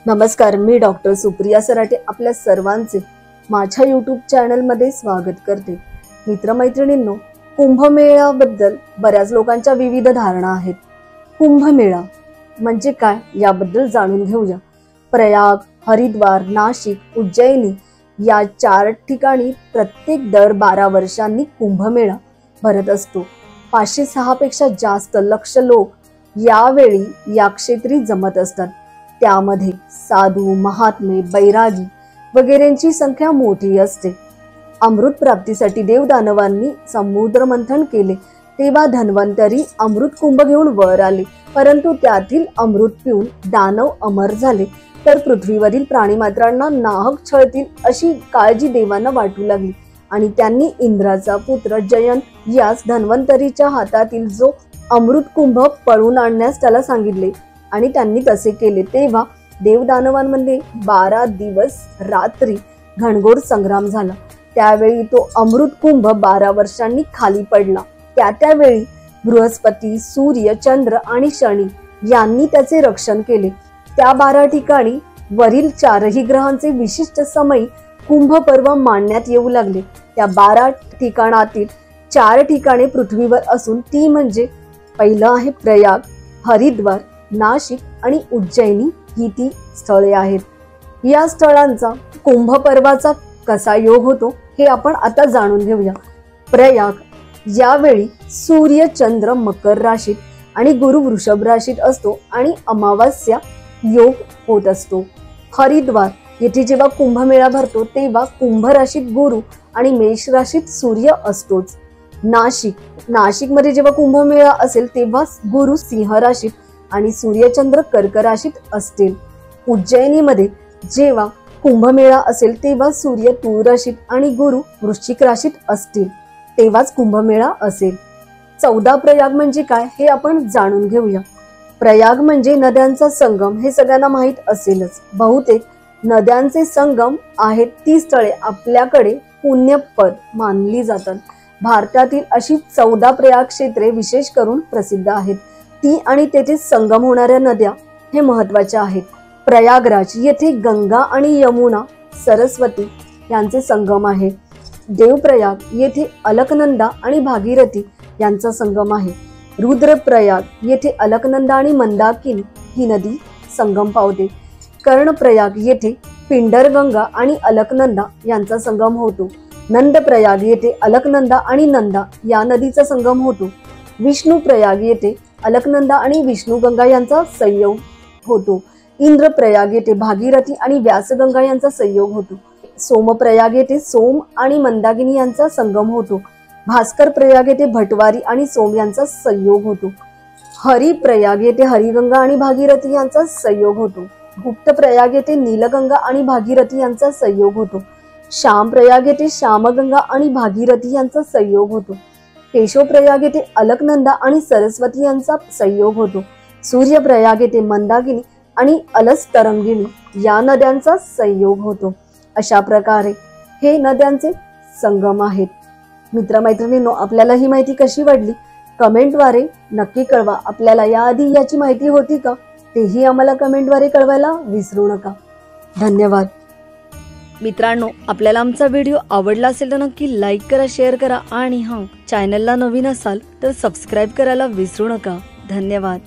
नमस्कार, मी डॉक्टर सुप्रिया सराटे आपल्या सर्वांचे माझ्या यूट्यूब चॅनलमध्ये स्वागत करते। मित्रमैत्रिणींनो, कुंभमेळ्याबद्दल बऱ्याच लोकांच्या विविध धारणा आहेत। कुंभमेळा म्हणजे काय याबद्दल जाणून घेऊया। प्रयाग, हरिद्वार, नाशिक, उज्जैनी या 4 ठिकाणी प्रत्येक दर 12 वर्षांनी कुंभमेळा भरत असतो। 506 पेक्षा जास्त लक्ष लोक यावेळी या क्षेत्री जमत असतात। त्यामध्ये साधू, महात्मे, बैरागी वगैरेंची संख्या मोठी असते। अमृत प्राप्तीसाठी देवदानवांनी समुद्र मंथन केले तेव्हा धन्वंतरी अमृत कुंभ घेऊन वर आले, परंतु त्यातील अमृत पिऊन दानव अमर झाले तर पृथ्वीवरील प्राणीमात्रांना नाहक छळतील अशी काळजी देवांना वाटू लागली आणि त्यांनी इंद्राचा पुत्र जयंत यास धन्वंतरीच्या हातातील जो अमृत कुंभ पळून आणण्यास त्याला सांगितले आणि त्यांनी तसे केले। तेव्हा देवदानवांमध्ये 12 दिवस रात्री घनघोर संग्राम झाला। त्यावेळी तो अमृत कुंभ 12 वर्षांनी खाली पडला। त्यावेळी बृहस्पती, सूर्य, चंद्र आणि शनी यांनी त्याचे रक्षण केले। त्या 12 ठिकाणी वरील 4ही ग्रहांचे विशिष्ट समय कुंभ पर्व मानण्यात येऊ लागले। त्या 12 ठिकाणातील 4 ठिकाणे पृथ्वीवर असून ती म्हणजे पहिलं आहे प्रयाग, हरिद्वार, नाशिक आणि उज्जैनी ही ती स्थळे आहेत। या स्थळांचा कुंभ पर्वाचा कसा योग होतो हे आपण आता जाणून घेऊया। प्रयाग यावेळी सूर्य, चंद्र मकर राशीत आणि गुरु वृषभ राशीत असतो आणि अमावास्या योग होत असतो। हरिद्वार येथे जेव्हा कुंभमेळा भरतो तेव्हा कुंभ राशीत गुरु आणि मेष राशीत सूर्य असतोच। नाशिक मध्ये जेव्हा कुंभमेळा असेल तेव्हा गुरु सिंह राशीत आणि सूर्यचंद्र कर्क राशीत असतील। उज्जैनीमध्ये जेव्हा कुंभमेळा असेल तेव्हा सूर्य तुळ राशीत आणि गुरु वृश्चिक राशीत असतील, तेव्हाच कुंभमेळा असेल। 14 प्रयाग म्हणजे काय हे आपण जाणून घेऊया। प्रयाग म्हणजे नद्यांचा संगम, हे सगळ्यांना माहीत असेलच। बहुतेक नद्यांचे संगम आहेत ती स्थळे आपल्याकडे पुण्यपद मानली जातात। भारतातील अशी 14 प्रयाग क्षेत्रे विशेष करून प्रसिद्ध आहेत। ती आणि तेथे संगम होणाऱ्या नद्या हे महत्त्वाच्या आहेत। प्रयागराज येथे गंगा आणि यमुना, सरस्वती यांचे संगम आहे। देवप्रयाग येथे अलकनंदा आणि भागीरथी यांचा संगम आहे। रुद्रप्रयाग येथे अलकनंदा आणि मंदाकिनी ही नदी संगम पावते। कर्णप्रयाग येथे पिंडरगंगा आणि अलकनंदा यांचा संगम होतो। नंदप्रयाग येथे अलकनंदा आणि नंदा या नदीचा संगम होतो। विष्णुप्रयाग येथे अलकनंदा आणि विष्णुगंगा यांचा संयोग होतो। इंद्रप्रयाग येथे भागीरथी आणि व्यासगंगा यांचा संयोग होतो। सोमप्रयाग येथे सोम आणि मंदाकिनी यांचा संगम होतो। भास्कर प्रयाग येथे भटवारी आणि सोम यांचा संयोग होतो। हरिप्रयाग येथे हरिगंगा आणि भागीरथी यांचा संयोग होतो। गुप्त प्रयाग येथे नीलगंगा आणि भागीरथी यांचा संयोग होतो। श्याम प्रयाग येथे श्यामगंगा आणि भागीरथी यांचा संयोग होतो। केशव प्रयाग येथे अलकनंदा आणि सरस्वती यांचा संयोग होतो। सूर्यप्रयाग येथे मंदाकिनी आणि अलसतरंगिणी या नद्यांचा संयोग होतो। अशा प्रकारे हे नद्यांचे संगम आहेत। मित्रमैत्रिणींनो, आपल्याला ही माहिती कशी वाटली कमेंटद्वारे नक्की कळवा। आपल्याला याआधी याची माहिती होती का तेही आम्हाला कमेंटद्वारे कळवायला विसरू नका। धन्यवाद। मित्रांनो, आपल्याला आमचा व्हिडिओ आवडला असेल तर नक्की लाईक करा, शेअर करा आणि चॅनलला नवीन असाल तर सबस्क्राईब करायला विसरू नका। धन्यवाद।